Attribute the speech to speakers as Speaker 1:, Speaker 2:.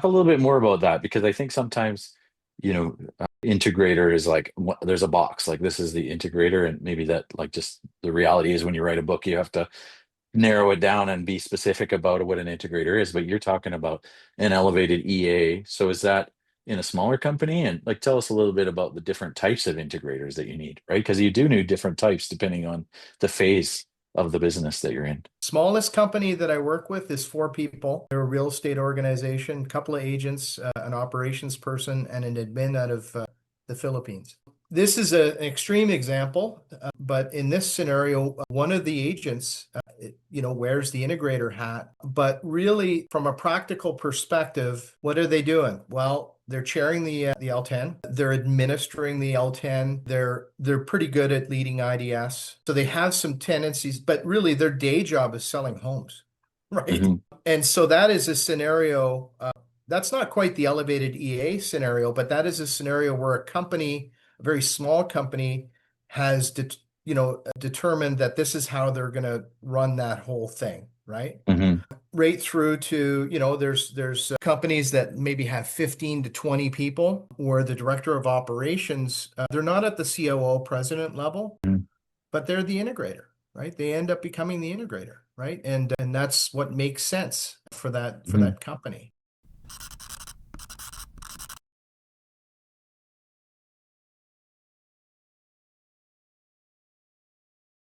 Speaker 1: talk a little bit more about that because I think sometimes, integrator is like there's a box like this is the integrator, and maybe that like just the reality is when you write a book, you have to narrow it down and be specific about what an integrator is. But you're talking about an elevated EA. So is that in a smaller company? And like tell us a little bit about the different types of integrators that you need, right? Because you do need different types depending on the phase of the business that you're in.
Speaker 2: Smallest company that I work with is 4 people. They're a real estate organization, a couple of agents, an operations person, and an admin out of the Philippines. This is an extreme example, but in this scenario, one of the agents, wears the integrator hat. But really, from a practical perspective, what are they doing? Well, they're chairing the 𝘚10. They're administering the 𝘚10. They're pretty good at leading IDS. So they have some tendencies, but really their day job is selling homes, right?
Speaker 1: Mhm.
Speaker 2: And so that is a scenario. That's not quite the elevated EA scenario, but that is a scenario where a company, a very small company, has determined that this is how they're going to run that whole thing, right?
Speaker 1: Mhm.
Speaker 2: Right through to, there's companies that maybe have 15 to 20 people, where the director of operations, they're not at the COO president level,
Speaker 1: Mhm.
Speaker 2: but they're the integrator, right? They end up becoming the integrator, right? And that's what makes sense for that
Speaker 1: Mhm.
Speaker 2: company.